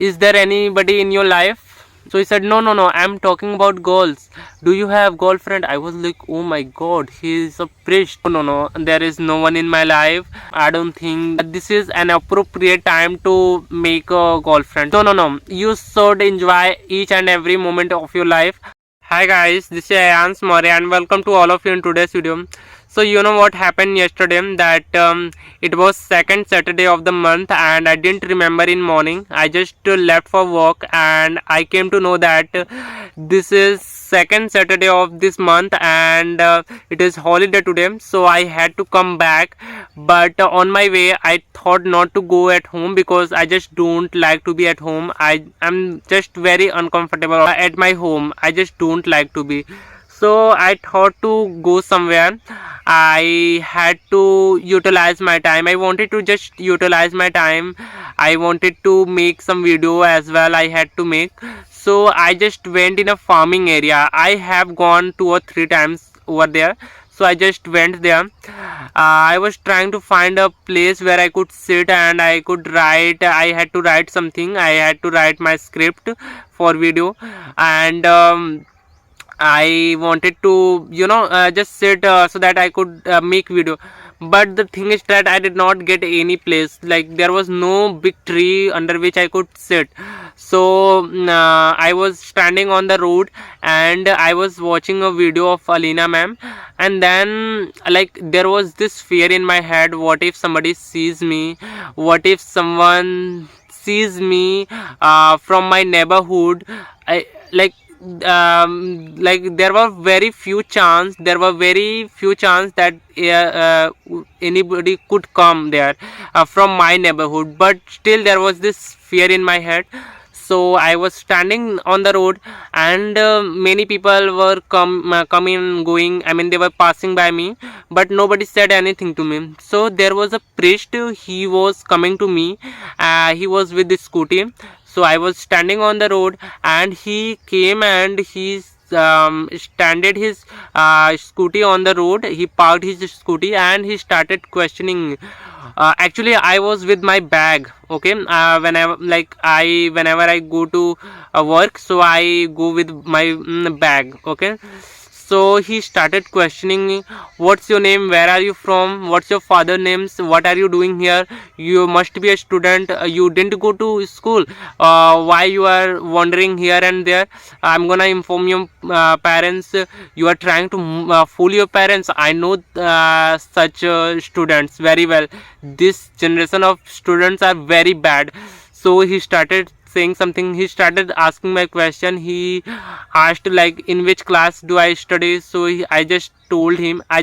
Is there anybody in your life? So he said, no, no, no, I'm talking about girls. Do you have girlfriend? I was like, oh my god, he is a priest. No, no, no, there is no one in my life. I don't think this is an appropriate time to make a girlfriend. No, no, no, you should enjoy each and every moment of your life. Hi guys, this is Ayans Murray and welcome to all of you in today's video. So you know what happened yesterday, that it was second Saturday of the month and I didn't remember in morning. I just left for work and I came to know that this is second Saturday of this month and it is holiday today, so I had to come back. But on my way I thought not to go at home because I just don't like to be at home. I am just very uncomfortable at my home. I just don't like to be. So I thought to go somewhere. I had to utilize my time. I wanted to just utilize my time. I wanted to make some video as well. I had to make. So I just went in a farming area. I have gone 2 or 3 times over there. So I just went there. I was trying to find a place where I could sit and I could write. I had to write something. I had to write my script for video and I wanted to just sit so that I could make video. But the thing is that I did not get any place. Like there was no big tree under which I could sit. So I was standing on the road and I was watching a video of Alina ma'am, and then like there was this fear in my head, what if somebody sees me, what if someone sees me from my neighborhood. I like there were very few chance that anybody could come there from my neighborhood, but still there was this fear in my head. So I was standing on the road and many people were coming and going. I mean, they were passing by me, but nobody said anything to me. So there was a priest. He was coming to me. He was with the scooty. So I was standing on the road and he came and he standed his scooty on the road. He parked his scooty and he started questioning me. Actually I was with my bag. Okay, whenever I go to work, so I go with my bag. Okay, so he started questioning me, what's your name, where are you from, what's your father names, what are you doing here, you must be a student, you didn't go to school, why you are wandering here and there, I'm gonna inform your parents, you are trying to fool your parents. I know such students very well. This generation of students are very bad. So he started saying something. He started asking my question. He asked like, in which class do I study? So I just told him, I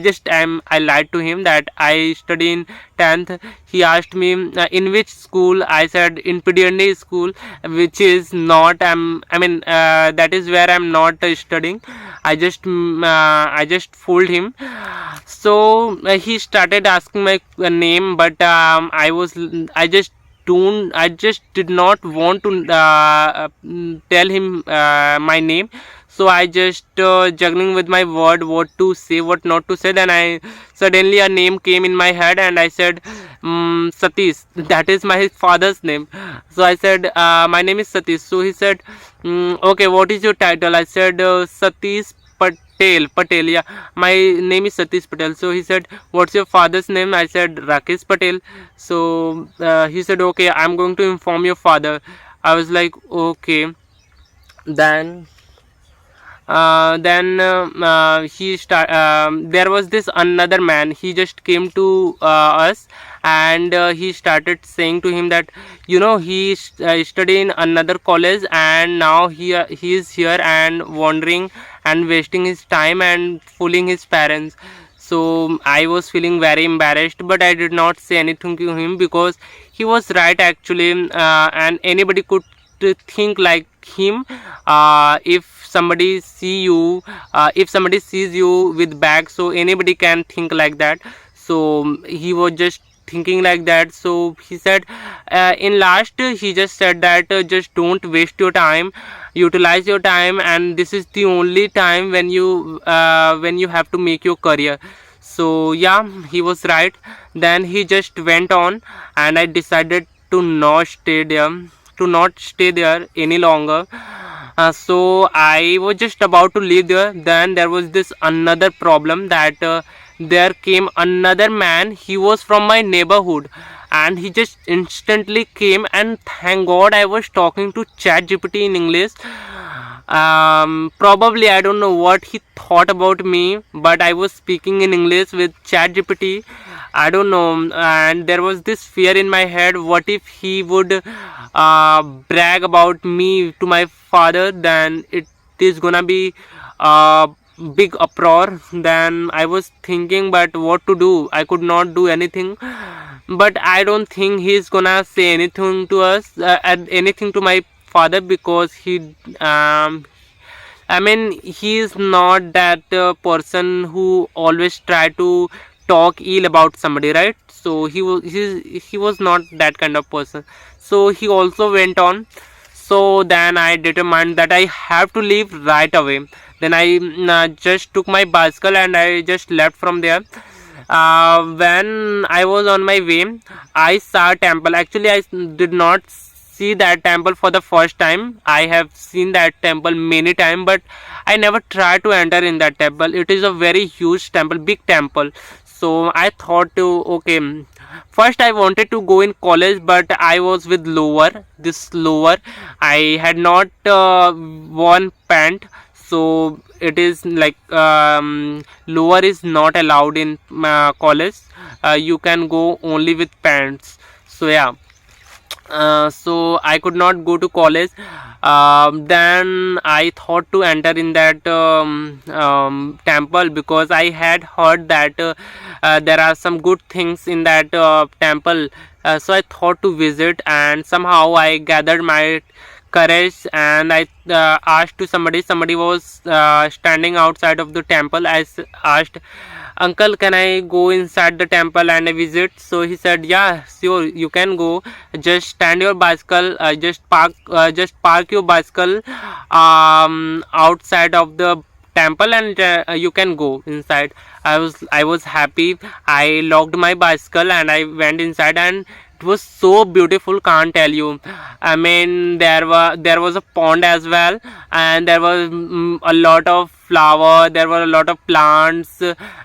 lied to him that I study in 10th. He asked me in which school. I said in PDND school, which is not that is where I'm not studying. I just fooled him. So he started asking my name, but I just did not want to tell him my name. So I just juggling with my word, what to say, what not to say. Then I suddenly a name came in my head and I said Satish, that is my father's name. So I said my name is Satish. So he said okay, what is your title? I said Satish Patel, yeah, my name is Satish Patel. So he said, what's your father's name? I said Rakesh Patel. So he said, okay, I'm going to inform your father. I was like, okay. Then there was this another man. He just came to us and he started saying to him that he studied in another college and now he is here and wandering and wasting his time and fooling his parents. So I was feeling very embarrassed, but I did not say anything to him because he was right actually, and anybody could think like him. If somebody sees you with bag, so anybody can think like that. So he was just thinking like that. So he said in last he just said that just don't waste your time, utilize your time, and this is the only time when you have to make your career. So yeah, he was right. Then he just went on and I decided to not stay there. to not stay there any longer. So I was just about to leave there. Then there was this another problem that there came another man. He was from my neighborhood, and he just instantly came, and thank God I was talking to ChatGPT in English. Probably I don't know what he thought about me, but I was speaking in English with ChatGPT. I don't know, and there was this fear in my head. What if he would brag about me to my father? Then it is gonna be a big uproar. Then I was thinking, but what to do? I could not do anything. But I don't think he's gonna say anything to us, anything to my father, because I mean, he is not that person who always try to talk ill about somebody, right? So he was not that kind of person. So he also went on. So then I determined that I have to leave right away. Then I just took my bicycle and I just left from there. When I was on my way, I saw a temple. Actually, I did not see that temple for the first time. I have seen that temple many times, but I never tried to enter in that temple. It is a very huge temple, big temple. So I thought to, okay, first I wanted to go in college, but I was with lower. I had not worn pant. So it is like lower is not allowed in college. You can go only with pants. So yeah, so I could not go to college. Then I thought to enter in that temple, because I had heard that there are some good things in that temple. So I thought to visit, and somehow I gathered my courage and I asked to somebody was standing outside of the temple. I asked, uncle, can I go inside the temple and visit? So he said, yeah, sure, you can go. Just stand your bicycle, just park your bicycle outside of the temple, and you can go inside. I was happy. I locked my bicycle and I went inside, and it was so beautiful, can't tell you. I mean, there was a pond as well, and there was a lot of flower, there were a lot of plants,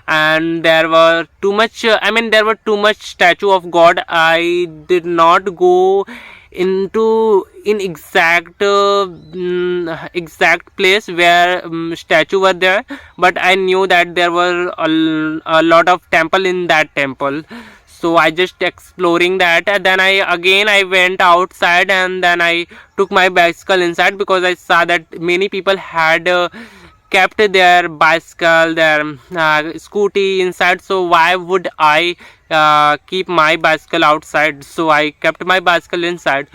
and there were too much there were too much statue of God. I did not go into in exact exact place where statue were there, but I knew that there were a lot of temple in that temple. So I just exploring that, and then I went outside, and then I took my bicycle inside, because I saw that many people had kept their bicycle, their scooty inside. So why would I keep my bicycle outside? So I kept my bicycle inside.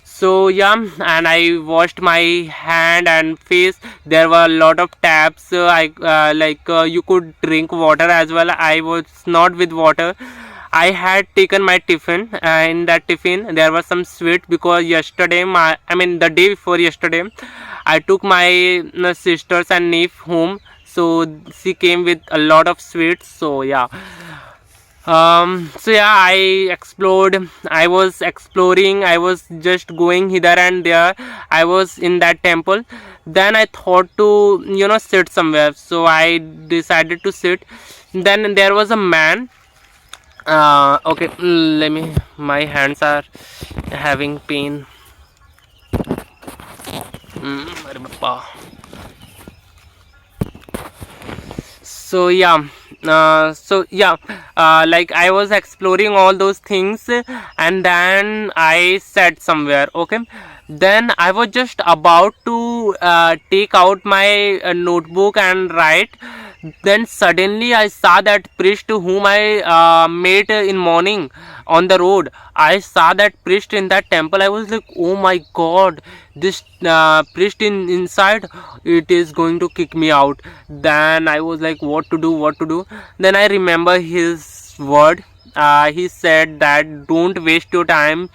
So yeah, and I washed my hand and face. There were a lot of taps. You could drink water as well. I was not with water. I had taken my tiffin. In that tiffin there was some sweet, because yesterday the day before yesterday I took my sisters and niece home, so she came with a lot of sweets. So yeah, I explored. I was exploring. I was just going hither and there. I was in that temple. Then I thought to sit somewhere. So I decided to sit. Then there was a man. Okay, let me. My hands are having pain. अरे Bappa. So yeah, like I was exploring all those things, and then I sat somewhere. Okay, then I was just about to take out my notebook and write. Then suddenly I saw that priest whom I met in morning on the road. I saw that priest in that temple. I was like, oh my god, this priest inside, it is going to kick me out. Then I was like, what to do. Then I remember his word. He said that don't waste your time,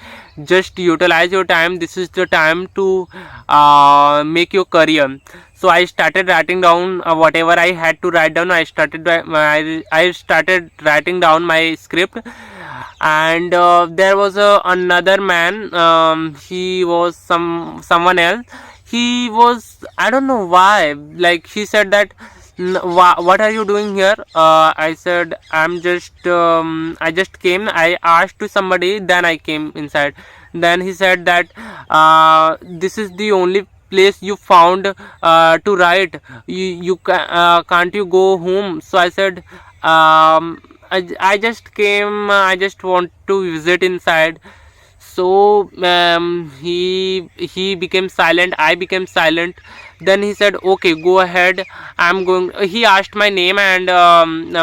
just utilize your time. This is the time to make your career. So I started writing down whatever I had to write down. I started writing down my script. and there was another man. He was someone else. He was, I don't know why, like he said that, what are you doing here? I said, I just came, I asked to somebody, then I came inside. Then he said that, this is the only place you found to write. Can't you go home? So I said, I just came, I just want to visit inside. So he became silent, I became silent. Then he said, okay, go ahead, I'm going. He asked my name and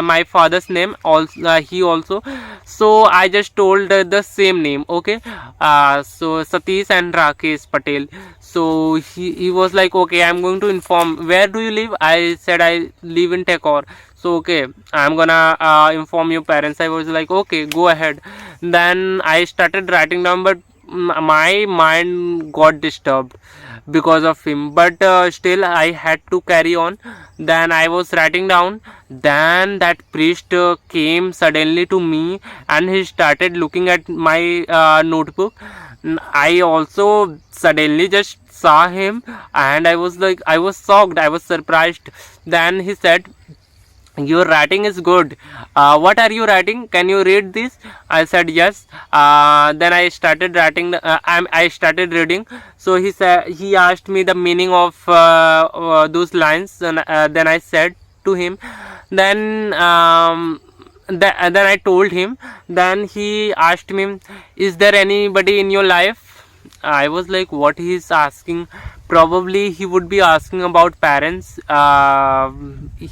my father's name also, he also. So I just told the same name, okay. So Satish and Rakesh Patel. So he was like, okay, I'm going to inform, where do you live? I said, I live in Tekor. So okay, I'm gonna inform your parents. I was like, okay, go ahead. Then I started writing down, but my mind got disturbed because of him, but still I had to carry on. Then I was writing down. Then that priest came suddenly to me, and he started looking at my notebook. I also suddenly just saw him, and I was like, I was shocked, I was surprised. Then he said, your writing is good. What are you writing? Can you read this? I said yes. Then I started writing. I started reading. So he said, he asked me the meaning of those lines, and then I said to him. Then then I told him. Then he asked me, is there anybody in your life? I was like, what he is asking? Probably he would be asking about parents.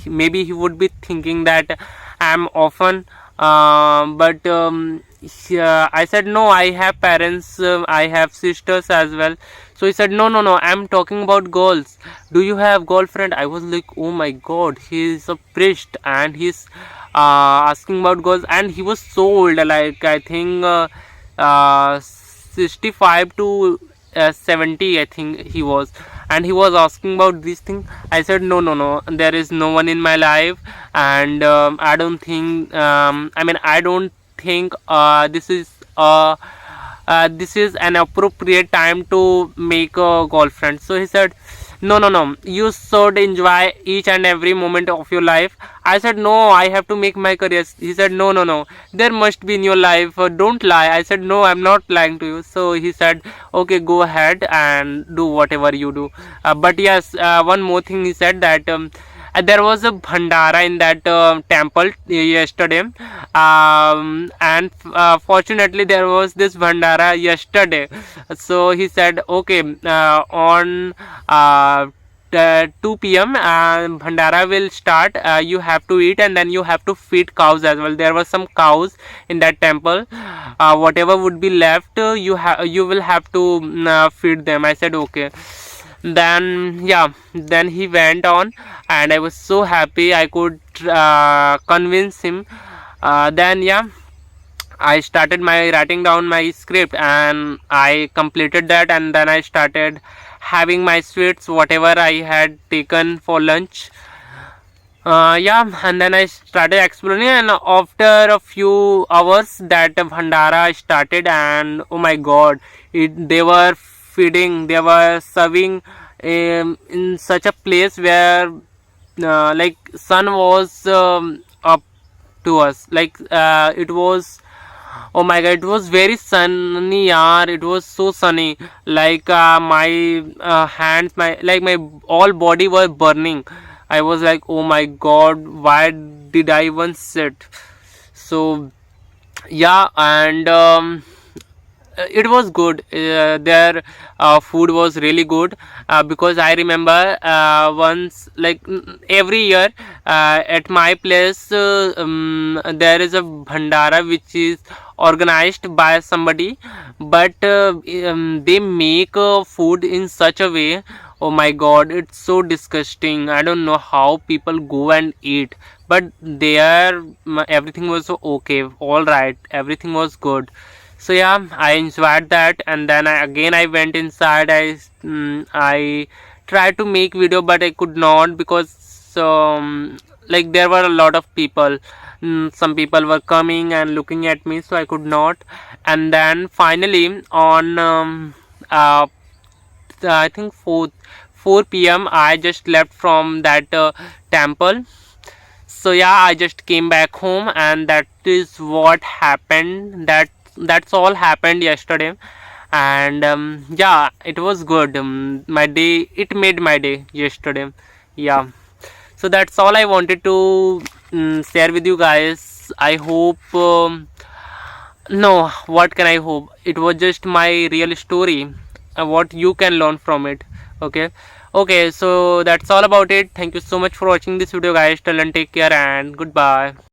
Maybe he would be thinking that I'm orphan. But I said, no, I have parents. I have sisters as well. So he said, no, no, no, I'm talking about girls. Do you have girlfriend? I was like, oh my god, he is a priest and he's asking about girls. And he was so old, like I think 65 to 70, I think he was. And he was asking about this thing. I said, no, no, no, there is no one in my life. And I don't think, I don't think this is an appropriate time to make a girlfriend. So he said, no, no, no, you should enjoy each and every moment of your life. I said, no, I have to make my career. He said, no, no, no, there must be in your life, don't lie. I said, no, I'm not lying to you. So he said, okay, go ahead and do whatever you do. But yes, one more thing he said, that there was a bhandara in that temple yesterday, and fortunately there was this bhandara yesterday. So he said, okay, on 2 p.m. Bhandara will start. You have to eat, and then you have to feed cows as well. There were some cows in that temple. Whatever would be left, you will have to feed them. I said, okay. Then yeah, then he went on, and I was so happy I could convince him. Then yeah, I started my writing down my script, and I completed that. And then I started having my sweets, whatever I had taken for lunch. Yeah, and then I started exploring, and after a few hours that bhandara started, and oh my god, they were feeding, they were serving in such a place where like sun was up to us, like it was, oh my god, it was very sunny, yaar. It was so sunny, like my hands, my all body was burning. I was like, oh my god, why did I even sit? So yeah, and it was good. Their food was really good, because I remember once, like every year at my place, there is a bhandara which is organized by somebody, but they make food in such a way, oh my god, it's so disgusting. I don't know how people go and eat, but there everything was okay, all right, everything was good. So yeah, I enjoyed that. And then I went inside. I tried to make video, but I could not, because like there were a lot of people. some people were coming and looking at me, so I could not. And then finally on I think 4 p.m. I just left from that temple. So yeah, I just came back home, and that is what happened. That's all happened yesterday. And yeah, it was good. My day, it made my day yesterday. Yeah, so that's all I wanted to share with you guys. I hope no, what can I hope? It was just my real story, what you can learn from it. Okay, okay, so that's all about it. Thank you so much for watching this video, guys. Till then, take care and goodbye.